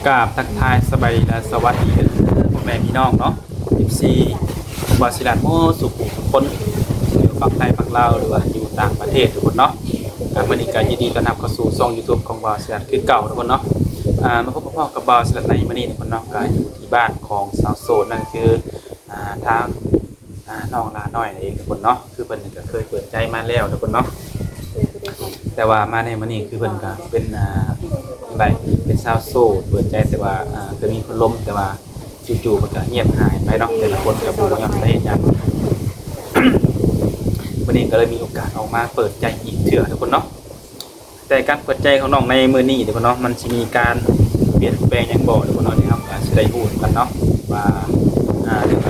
กราบทักทายสบายดีและสวัสดีพ่อแม่พี่น้องเนาะ14บาสิลัดโมสุขุทุกคนอยู่ฝั่งไทยฝั่งลาวหรือว่าอยู่ต่างประเทศทุกคนเนาะวันนี้ก็ยินดีต้อนรับเข้าสู่ช่อง YouTube ของบาสิลัดคือเก่าทุกคนเนาะมาพบพ่อกับบาสิลัดในมื้อนี้ทุกคนเนาะก็อยู่ที่บ้านของสาวโสดนั่นคือทางน้องลาน้อยนั่นเองทุกคนเนาะคือเพิ่นก็เคยเปิดใจมาแล้วทุกคนเนาะแต่ว่ามาในมื้อนี้คือเพิ่นก็เป็นเป็นสาวโสดเปิดใจแต่ว่าก็มีคนล้มแต่ว่าจู่ๆมันก็เงียบหายไปเนาะแต่ละคนก็บ่ยอมได้หยัง วันนี้ก็เลยมีโอกาสออกมาเปิดใจอีกเทื่อทุกคนเนาะแต่การเปิดใจของน้องในมื้อนี้ทุกคนเนาะมันสิมีการเปลี่ยนแปลงหยังบ่ทุกคนเนาะนะครับก็สิได้ฮู้กันเนาะว่าเรื่อง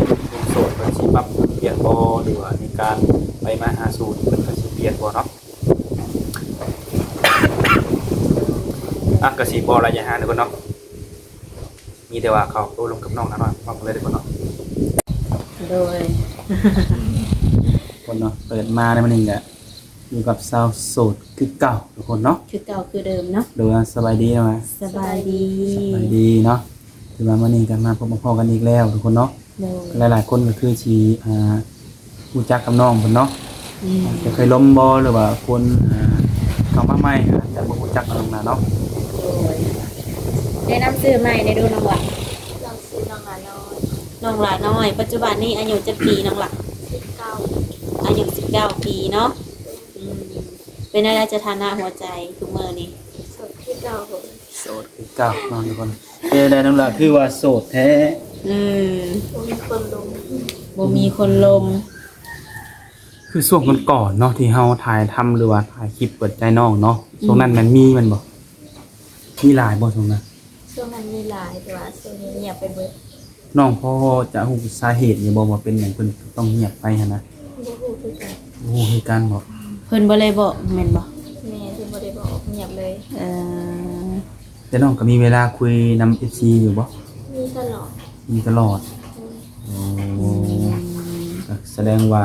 โสดเพิ่นสิปรับเปลี่ยนบ่หรือว่าในการไปมาหาสู่เพิ่นก็สิเปลี่ยนบ่เนาะก็สิบ่ระยะห่างทุกคนเนาะมีแต่ว่าเขาโตลงกับน้องนะเนาะบอกเลยทุกคนเนาะโดยคนเนาะเปิดมาในมื้อนี้ก็อยู่กับสาวโสดคือเก่าทุกคนเนาะคือเก่าคือเดิมเนาะดูสบายดีไหมสบายดีเนาะถือว่ามื้อนี้ก็มาพบพ่อกันอีกแล้วทุกคนเนาะหลายๆคนก็คือสิรู้จักกับน้องเพิ่นเนาะจะเคยล้มบ่หรือว่าคนเข้ามาใหม่แต่บ่รู้จักกันมาเนาะได้นำซื้อใหม่ได้ดูน้องหล่ะลองซื้อน้องหลาน้อยน้องหล่ะน้อยปัจจุบันนี้อายุจะปีน้องหล่ะ19อายุ19ปีเนาะเป็นอะไรจะฐานะหัวใจทุกมื้อนี้สดที่เก่าผมโสดคือเก่าเนาะทุกคนได้น้องล่ะคือว่าโสดแท้ผมมีคนลงบ่มีคนลมคือช่วงก่อนๆเนาะที่เฮาถ่ายทำหรือว่าถ่ายคลิปเปิดใจน้องเนาะช่วงนั้นมันมีบ่มีหลายบ่ช่วงนั้นช่วงนั้นมีหลายแต่ว่าช่วงนี้เงียบไปเบิดน้องพ่อจะฮู้สาเหตุอยู่บ่ว่าเป็นหยังเพิ่นต้องเงียบไปหั่นนะบ่ฮู้คือกันโอ้คือกันบ่เพิ่นบ่เลยบอกแม่นบ่แม่เพิ่นบ่ได้บอกเงียบเลยแต่น้องก็มีเวลาคุยนำ FC อยู่บ่มีตลอดโอ้แสดงว่า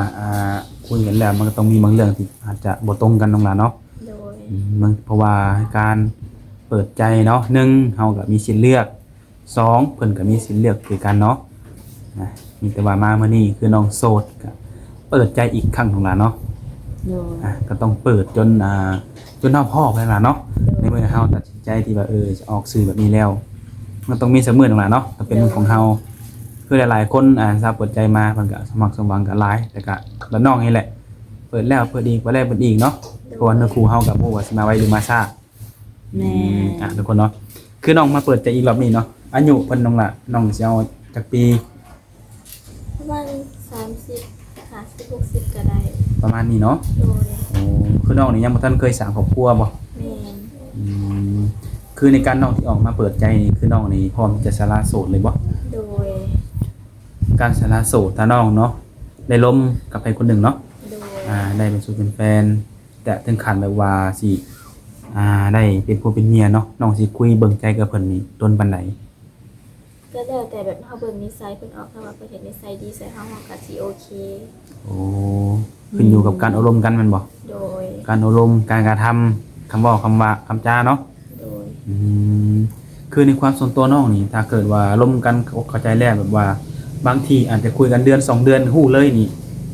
คุยกันแล้วมันก็ต้องมีบางเรื่องที่อาจจะบ่ตรงกันน้องล่ะเนาะโดยมันเพราะว่าการเปิดใจเนาะ1เฮาก็มีสิทธิ์เลือก2เพิ่นก็มีสิทธิ์เลือกคือกันเนาะมีแต่ว่ามามื้อนี้คือน้องโสดก็เปิดใจอีกครั้งน้องล่ะเนาะก็ต้องเปิดจนเฮาพอแล้วล่ะเนาะในเมื่อเฮาตัดสินใจที่ว่าจะออกสื่อแบบนี้แล้วมันต้องมีเสมอน้องล่ะเนาะถ้าเป็นของเฮาคือหลายๆคนทราบเปิดใจมาเพิ่นก็สมัครสมหวังก็หลายแต่ก็แล้วน้องนี่แหละเปิดแล้วเปิดอีกบ่แล้วเปิดอีกเนาะเพราะว่าเนื้อคู่เฮาก็บ่ว่าสิมาไวหรือมาช้าแม่ทุกคนเนาะคือน้องมาเปิดใจอีกรอบนี้เนาะอายุเพิ่นน้องล่ะน้องสิเอาจักปีประมาณ30 50 60ก็ได้ประมาณนี้เนาะโดยโอ้คือน้องนี่ยังบ่ทันเคยสร้างครอบครัวบ่แม่นคือในการน้องที่ออกมาเปิดใจนี่คือน้องนี่พร้อมจะสละโสดเลยบ่โดยการสละโสดถ้าน้องเนาะได้ล้มกับใครคนหนึ่งเนาะโดยได้เป็นสู่เป็นแฟนแต่ถึงขั้นแบบว่าสิได้เป็นผัวเป็นเมียเนาะน้องสิคุยเบิ่งใจกับเพิ่นนี่ต้นปานใดก็แล้วแต่แบบเฮาเบิ่งนิสัยเพิ่นออกถ้าว่าเพิ่นเห็นนิสัยดีใส่เฮาก็สิโอเคโอ้ขึ้นอยู่กับการอบรมกันแม่นบ่โดยการอบรมการกระทำคำเว้าคำว่าคำจาเนาะโดยคือในความส่วนตัวน้องนี่ถ้าเกิดว่าร่วมกันเข้าใจแล้วแบบว่าบางทีอาจจะคุยกันเดือน2เดือนฮู้เลยนี่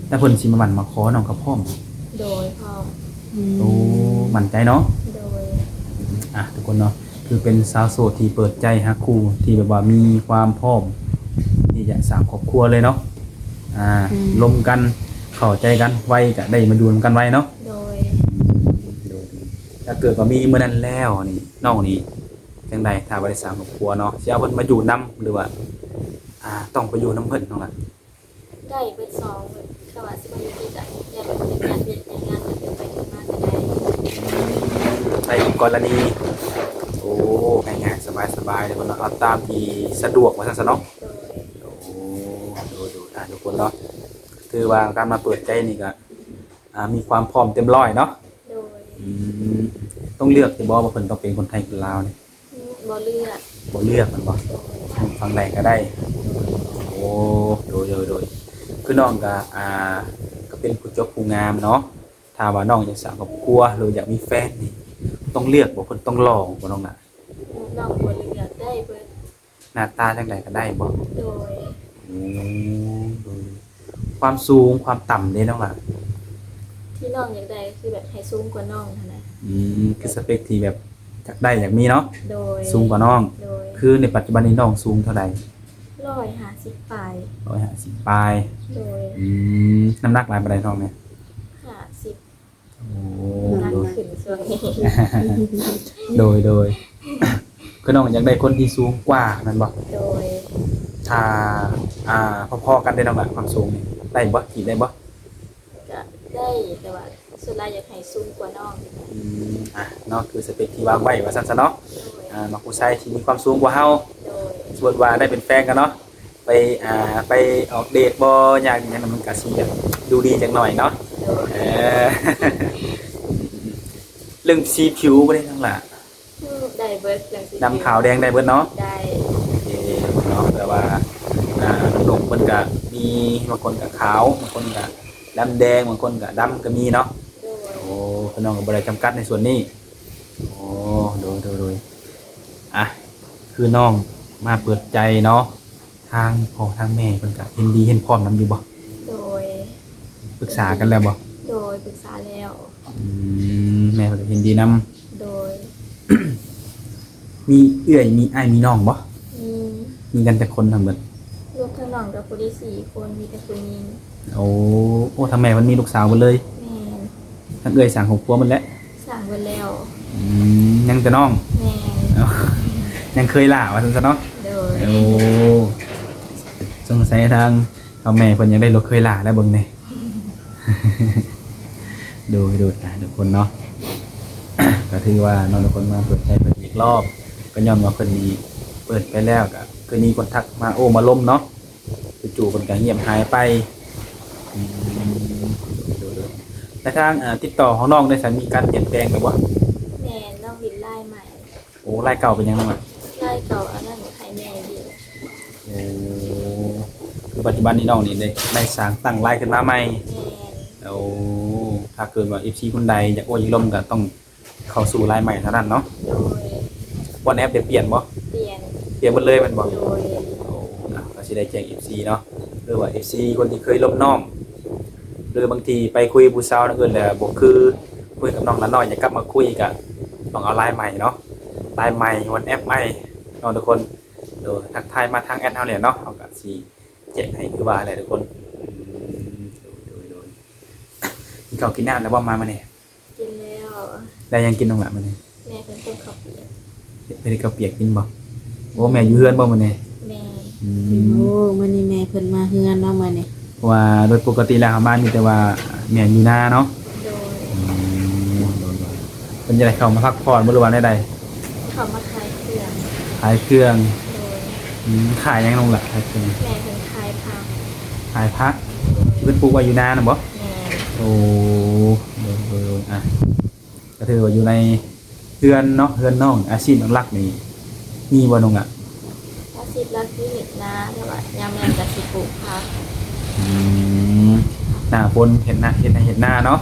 แต่เพิ่นสิมาหมั่นมาขอน้องก็พร้อมโดยพร้อมโอ้มั่นใจเนาะโดยทุกคนเนาะคือเป็นสาวโสดที่เปิดใจหาคู่ที่แบบว่ามีความพร้อมที่จะสร้างครอบครัวเลยเนาะร่วมกันเข้าใจกันไวก็ได้มาอยู่กันไวเนาะโดยถ้าเกิดว่ามีมื้อนั้นแล้วนี่น้องนี่จังได๋ถ้าบ่ได้สร้างครอบครัวเนาะสิเอาเพิ่นมาอยู่นํหรือว่าต้องไปอยู่นํเพิ่นเนาะล่ะได้เบิด2เบิดถ้าว่าสิบ่อยู่ที่จะอย่าเพิ่นงานเฮ็ดงานเพิ่นไปถึงมาก็ได้ในกรณีโอ้ง่ายๆสบายๆเลยเพิ่นเนาะเอาตามที่สะดวกว่าซั่นซะเนาะดูทุกคนเนาะคือว่าการมาเปิดใจนี่ก็มีความพร้อมเต็มร้อยเนาะโดยต้องเลือกสิบ่ว่าเพิ่นต้องเป็นคนไทยคนลาวนี่บ่เลือกมันบ่ฟังใดก็ได้โอ้โดยคือน้องก็เป็นผู้จบผู้งามเนาะถ้าว่าน้องอยากสร้างครอบครัวหรืออยากมีแฟนนี่ต้องเลือกบ่เพิ่นต้องลองบ่น้องน่ะน้องบ่เลือกได้เบิด หน้าตาจังไดก็ได้บ่ โดย โอ้ความสูงความต่ำเด้น้องล่ะ ที่น้องอยากได้คือแบบให้สูงกว่าน้องหั่นนะ คือสเปคที่แบบอยากได้อยากมีเนาะ โดย สูงกว่าน้อง โดย คือในปัจจุบันนี้น้องสูงเท่าไหร่ 150ปลาย 150ปลาย โดย น้ำหนักหลายปานใดน้องเนี่ย 50 โอ้ นัก โดย ขึ้นช่วงนี้ โดยคือน้องอยากได้คนที่สูงกว่านั่นบ่ โดย ถ้าพอๆกันได้น้องล่ะความสูงนี่ได้บ่กี่ได้บ่ ก็ได้แต่ว่าส่วนหลายอยากให้สูงกว่าน้อง เนาะคือสเปคที่วางไว้ว่าซั่นซะเนาะ โดย มักผู้ชายที่มีความสูงกว่าเฮา โดย สมมุติว่าได้เป็นแฟนกันเนาะไปออกเดทบ่อย่างนี้มันก็สิแบบดูดีจังหน่อยเนาะ โดย เออ เรื่องสีผิวบ่ได้ทั้งล่ะ ได้เบิร์ดอย่างสิ ดำขาวแดงได้เบิดเนาะ ได้ โอเคเนาะแต่ว่าหนุ่มมันก็มีบางคนก็ขาวบางคนก็ดำแดงบางคนก็ดำก็มีเนาะ โดย โอ้พี่น้องก็บ่ได้จำกัดในส่วนนี้โอ้โดยคือน้องมาเปิดใจเนาะทางพ่อทางแม่เพิ่นก็เห็นดีเห็นพร้อมนำอยู่บ่ โดย ปรึกษากันแล้วบ่ โดยปรึกษาแล้ว แม่เพิ่นก็เห็นดีนํ โดย มีเอื้อยมีอ้ายมีน้องบ่ มี มีกันแต่คนทั้งหมด ลูกทั้งน้องกับผู้ที่4คนมีแต่ผู้หญิง โอ้ทางแม่มันมีลูกสาวเบิดเลย แม่น ทางเอื้อยสร้างครอบครัวหมันแล้ว สร้างไว้แล้ว ยังแต่น้อง แม่น เอ้ายังเคยล่าว่าซั่นซะเนาะ โดย โอ้สงสัยทางพ่อแม่เพิ่นยังได้รถเคยล่าแล้วเบิ่งนี่ ดูทุกคนเนาะ ก็ถือว่าน้องทุกคนมาเปิดใจเปิดอีกรอบก็ย้อนว่าเพิ่นนี้เปิดไปแล้วก็คือมีคนทักมาโอ้มาล้มเนาะจู่ๆเพิ่นก็เงียบหายไปดูแต่ทางติดต่อของน้องได้สันมีการเปลี่ยนแปลงแบบว่า แม่นน้องดินไล่ใหม่ โอ้รายเก่าเป็นยังไงบ้าง ไล่เก่าอันนั้นให้แม่ดิน โอ้คือปัจจุบันนี้น้องนี่ได้สร้างตั้งรายขึ้นมาใหม่ แม่น โอ้ถ้าเกิดว่า FC คนใดอยากโอ้ยิงลมก็ต้องเข้าสู่รายใหม่เท่านั้นเนาะ โดย วันแอปได้เปลี่ยนบ่ เปลี่ยน เปลี่ยนหมดเลยแมันบ่ โดย โอ้ก็สิได้แจ้ง FC เนาะหรือว่า FC คนที่เคยลบน้องหรือบางทีไปคุยผู้สาวนั่นเอิ้นแหละบ่คือคุยกับน้องละน้อยอยากกลับมาคุยก็ต้องเอาไลน์ใหม่เนาะไลน์ใหม่วันแอปใหม่เนาะทุกคนโดยทักทายมาทางแอดเฮาเนี่ยเนาะเฮาก็สิแจ้งให้คือว่าแหละทุกคนโดยกินข้าวกินน้ำแล้วบ่มามื้อนี้ กินแล้ว ได้ยังกินน้องละมื้อนี้ แม่เป็นต้มข้าวเปียก เพิ่นก็เปียกกินบ่โอ้แม่อยู่เฮือนบ่มื้อนี้ แม่ โอ้มื้อนี้แม่เพิ่นมาเฮือนเนาะมื้อนี้ เพราะว่าโดยปกติแล้วบ้านมีแต่ว่าแม่อยู่นาเนาะ โดย เพิ่นจะได้เข้ามาพักผ่อนบ่รู้ว่าได้ เขามาขายเครื่อง ขายเครื่อง โดย ขายยังลงล่ะขายเครื่อง แม่เป็นขายผัก ขายพระเพิ่นปลูกไว้อยู่นาน่ะบ่ แม่ โอ้โดยอ่ะก็ถือว่าอยู่ในเฮือนเนาะเฮือนน้องอาชีพหลักนี่มีบ่น้องอ่ะ อาชีพรักที่เห็ดนาแต่ว่ายามแม่ก็สิปลูกผัก หน้าฝนเห็นหน้าเนาะ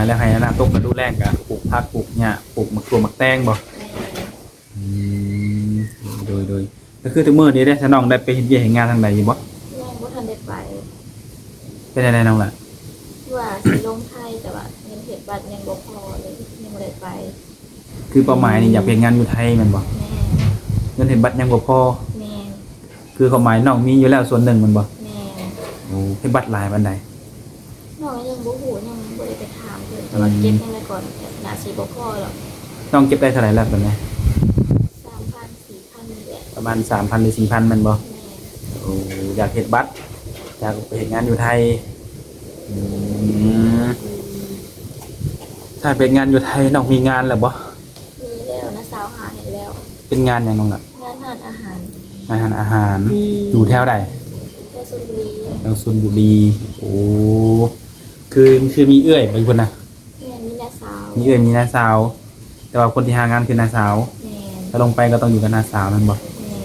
แล้วให้หน้าตกก็ดูแลก็ปลูกผักปลูกหญ้าปลูกมะกรูดมะแตงบ่ แม่ โดยก็คือทุกมื้อนี้ได้ถ้าน้องได้ไปเฮ็ดเวียกเฮ็ดงานทางใดอยู่บ่ ยังบ่ทันได้ไป เป็นจังไดน้องล่ะ ว่าสิลงไทยแต่ว่าเงินเห็ดบัตรยังบ่พอเลยยังบ่ได้ไป คือเป้าหมายนี่อยากไปเฮ็ดงานอยู่ไทยแม่นบ่ แม่ เงินเห็นบัตรยังบ่พอ แม่ คือความหมายน้องมีอยู่แล้วส่วนหนึ่งแม่นบ่ แม่ โอ้เฮ็ดบัตรหลายปานใด น้องยังบ่ฮู้ยังบ่ได้ไปถามเพิ่นแต่ว่าเก็บยังไงก่อนน่าสิบ่พอหรอก น้องเก็บได้เท่าไหร่แล้วตอนนี้ 3,000 4,000นี่แหละ ประมาณ 3,000 หรือ 4,000แม่นบ่ แม่ โอ้อยากเฮ็ดบัตรอยากไปเฮ็ดงานอยู่ไทยถ้าเป็นงานอยู่ไทยน้องมีงานแล้วบ่ มีแล้วนะสาวหาให้แล้ว เป็นงานหยังน้องล่ะ งานทานอาหาร อาหารอยู่แถวใด แค่สุรี ทางชลบุรีโอ้คือมีเอื้อยบ่อยู่พุ่นน่ะ แม่มีน้าสาว มีเอื้อยมีน้าสาว แต่ว่าคนที่หางานคือน้าสาว แม่ ถ้าลงไปก็ต้องอยู่กับน้าสาวแม่นบ่ แม่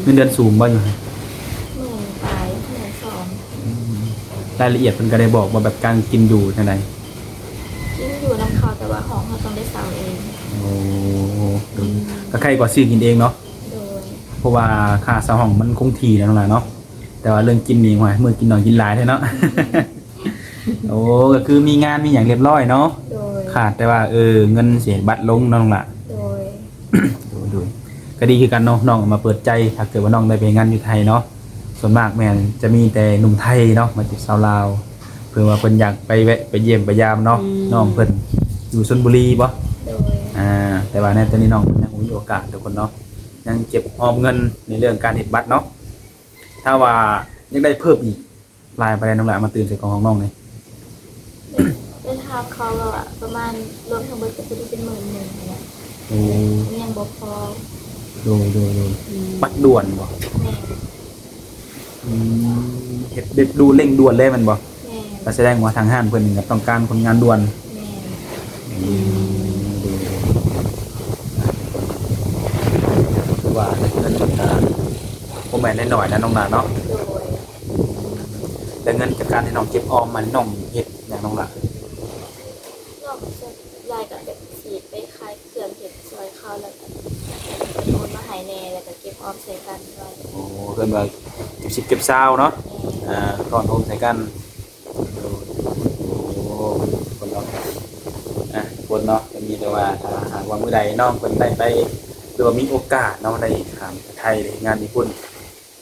เงินเดือนสูงบ่อยู่หั่น หมื่นปลายหมื่นสอง รายละเอียดเพิ่นก็ได้บอกว่าแบบการกินอยู่จังได กินอยู่น้ำเขาแต่ว่าห้องเขาต้องได้เสาเอง โอ้ก็ใครกว่าซื้อกินเองเนาะ โดย เพราะว่าค่าเช่าห้องมันคงที่แล้วนั่นล่ะเนาะแต่ว่าเรื่องกินนี่ว่ามื้อกินน้อยกินหลายแท้เนาะ โอ้ก็คือมีงานมีหยังเรียบร้อยเนาะ โดย ขาดแต่ว่าเงินเสียบัตรลงเนาะน้องล่ะ โดย ดูก็ดีคือกันเนาะน้องมาเปิดใจถ้าเกิดว่าน้องได้ไปงานอยู่ไทยเนาะส่วนมากแม่นจะมีแต่หนุ่มไทยเนาะมาจีบสาวลาวเพื่อว่าเพิ่นอยากไปแวะไปเยี่ยมไปยามเนาะน้องเพิ่นอยู่ชลบุรีบ่ โดย แต่ว่าในตอนนี้น้องยังมีโอกาสทุกคนเนาะยังเก็บออมเงินในเรื่องการเฮ็ดบัตรเนาะถ้าว่ายังได้เพิ่มอีกลายไปได้น้องละมาตื่นใส่กล่องของน้องเลย ได้ทำเขาอะประมาณรวมทั้งหมดก็จะได้เป็น11,000เนี่ย โอ้ ยังบ่พอ ดูบัตรด่วนบ่ แม่ เฮ็ดเด็ดดูเร่งด่วนเลยมันบ่ แม่ ก็แสดงว่าทางห้างเพิ่นก็ต้องการคนงานด่วน แม่ คือว่าเงินมันก็บ่แม่นได้น้อยนะน้องนาเนาะ โดย แต่เงินจากการที่น้องเก็บออมมันน้องเฮ็ดอย่างน้องล่ะ นอกจากยายกับแบบสีไปขายเครื่องเก็บซอยเขาแล้วก็โอนมาใหายแน่แล้วก็เก็บออมใส่กันไว้ โอ้เพิ่นว่าเก็บ10เก็บ20เนาะ ก่อนโฮมใส่กันโอ้คนเนาะคนเนาะจะมีแต่ว่าถ้าหากว่ามื้อใดน้องเพิ่นได้ไปหรือว่ามีโอกาสเนาะได้ข้ามไทยได้งานญี่ปุ่น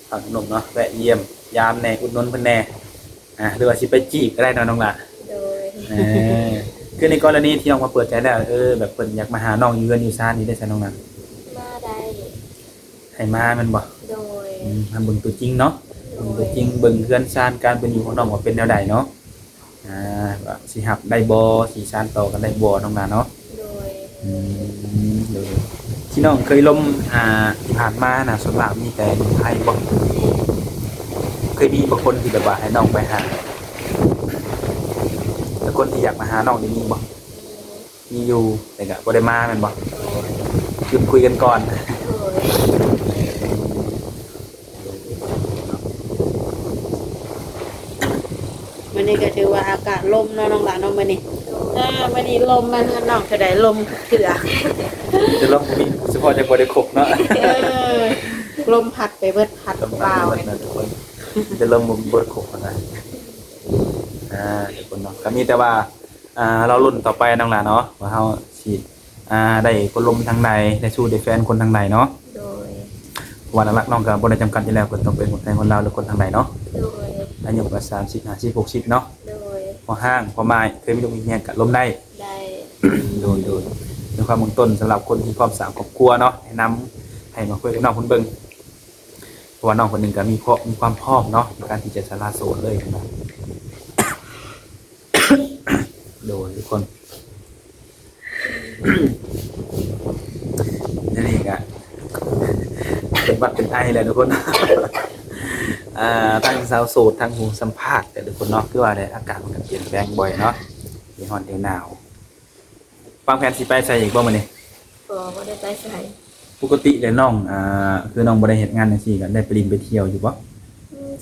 ฝั่งขนมเนาะแวะเยี่ยมยามแหน่อุดหนุนเพิ่นแหน่หรือว่าสิไปจีบก็ได้เนาะน้องล่ะ โดย คือในกรณีที่น้องมาเปิดใจแล้วแบบเพิ่นอยากมาหาน้องอยู่เรือนอยู่ซ่านนี่ได้ใช่น้องล่ะ มาได้ ให้มาแมันบ่ โดย ทำเบิ่งตัวจริงเนาะ โด เบิ่งตัวย จริงเบิ่งเรือนซ่านการเป็นอยู่ของน้องว่าเป็นแนวใดเนาะว่าสิหับได้บ่สิซ่านต่อกันได้บ่น้องล่ะเนาะ โดย เดี๋ยวที่น้องเคยล้มที่ผ่านมาน่ะส่วนมากมีแต่หนุ่มไทยบ่เคยมีบางคนที่แบบว่าให้น้องไปหาแต่คนที่อยากมาหาน้องนี่มีบ่มีอยู่แต่ก็บ่ได้มาแม่นบ่หยุดคุยกันก่อน โดย วันนี้ก็ถือว่าอากาศลมเนาะน้องหลานเนาะมื้อนี้วันนี้ลมมันน้องเท่าใดลมเถื่อ จะลองมีเฉพาะจะบ่ได้ครบเนาะ ลมพัดไปเบิดพัดเปล่า นะทุกคนจะเริ่มบ่ได้ครบนะทุกคนเนาะก็มีแต่ว่าเราลุ้นต่อไปน้องหลานเนาะว่าเฮาสิได้คนลมทางใดได้สู้ได้แฟนคนทางใดเนาะ โดย วันหลักน้องก็บ่ได้จำกัดอยู่แล้วก็ต้องเป็นคนไทยคนลาวหรือคนทางใดเนาะ โดย อายุก็30 50 60เนาะ โดย พอห้างพอไม้เคยมีลูกมีเมียก็ล้มได้ ได้ โดยในความเบื้องต้นสำหรับคนที่พร้อมสร้างครอบครัวเนาะแนะนำให้มาคุยกับน้องคนเบิ่งเพราะว่าน้องคนหนึงก็มีความพร้อมเนาะในการที่จะสละโสดเลยนะ โดยทุกคน นี่ก็เป็นวัดเป็นไอเลยทุกคน ทั้งสาวโสดทั้งหูสัมภาษณ์แต่ทุกคนเนาะคือว่าได้อากาศมันก็เปลี่ยนแปลงบ่อยเนาะเดี๋ยวร้อนเดี๋ยวหนาววางแผนสิไปใส่อีกบ่มื้อนี้ บ่ได้ไปใส่ ปกติแล้วน้องคือน้องบ่ได้เฮ็ดงานจังซี่ก็ได้ไปลินไปเที่ยวอยู่บ่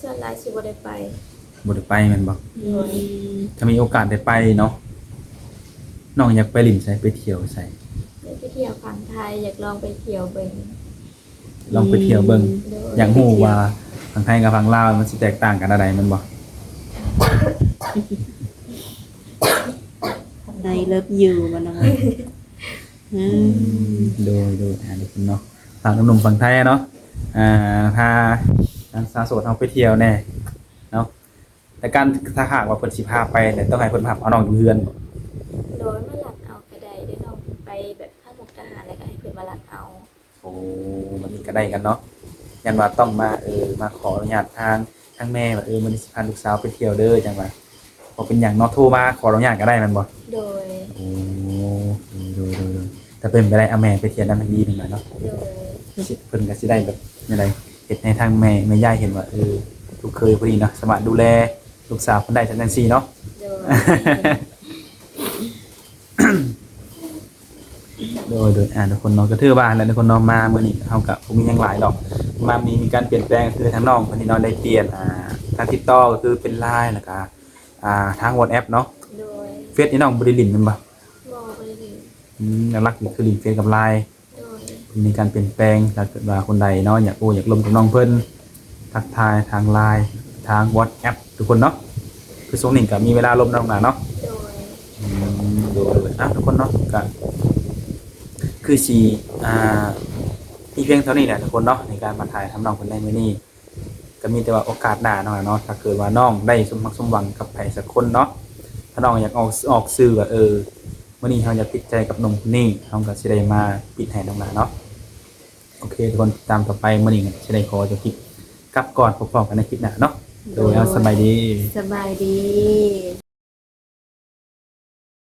ส่วนหลายสิบ่ได้ไป บ่ได้ไปแม่นบ่ โดย ถ้ามีโอกาสได้ไปเนาะน้องอยากไปลินใส่ไปเที่ยวใส่ ได้ไปเที่ยวฝั่งไทยอยากลองไปเที่ยวเบิ่ง ลองไปเที่ยวเบิ่ง โดย อยากรู้ว่าฝั่งไทยกับฝั่งลาวมันสิแตกต่างกันอะไรแมันบ่ ในเลิฟอยู่บ่น้องโดยทุกคนเนาะฝั่งหนุ่มๆฝั่งไทยเนาะถ้าทางสาวโสดเอาไปเที่ยวแน่เนาะแต่การถ้าหากว่าเพิ่นสิพาไปแต่ต้องให้เพิ่นพาเอาน้องอยู่เฮือน โดยมาหลัดเอาก็ได้ได้น้องไปแบบข้างมุกทหารแล้วก็ให้เพิ่นมาหลัดเอา โอ้มันก็ได้กันเนาะยันว่าต้องมามาขออนุญาตทางแม่ว่ามันสิพาลูกสาวไปเที่ยวเด้อจังว่าบ่เป็นหยังเนาะโทรมาขออนุญาตก็ได้แมันบ่ โดย โอ้ดูถ้าเป็นไปได้เอาแม่ไปเที่ยวนั้นมันดีหน่อยเนาะ โดย เพิ่นก็สิได้แบบอะไรเฮ็ดให้ทางแม่ย่าเห็นว่าลูกเคยพอดีเนาะสามารถดูแลลูกสาวเพิ่นได้จังซี่เนาะ โดย โดยทุกคนเนาะก็ถือว่าแล้วทุกคนเนาะมามื้อนี้เฮาก็บ่มีหยังหลายดอกมามีการเปลี่ยนแปลงคือทางน้องเพิ่นนี่เนาะได้เปลี่ยนทางติดต่อก็คือเป็น LINE แล้วก็ทาง WhatsApp เนาะ โดย เฟซนี่น้องบ่ได้ลิ้นแม่นบ่ บ่ไปเลย หลักๆนี่คือลิ้นเฟซกับ LINE โดย มีการเปลี่ยนแปลงถ้าเกิดว่าคนใดเนาะอยากโอ้อยากลมกับน้องเพิ่นทักทายทาง LINE ทาง WhatsApp ทุกคนเนาะคือช่วงนี้ก็มีเวลาลมน้องหนาเนาะ โดย ดูทุกคนเนาะก็คือสีมีเพียงเท่านี้แหละทุกคนเนาะในการมาถ่ายทำน้องคนในมื้อนี้ก็มีแต่ว่าโอกาสหน้าน้องเนาะถ้าเกิดว่าน้องได้สมหวังกับใครสักคนเนาะถ้าน้องอยากออกสื่อว่ามื้อนี้เราอยากติดใจกับหนุ่มคนนี้เราก็สิได้มาปิดให้น้องหลานเนาะโอเคทุกคนตามต่อไปมื้อนี้ก็สิได้ขอจบคลิปกลับก่อนพบกันในคลิปหน้าเนาะโดยเอาสบายดี สบายดี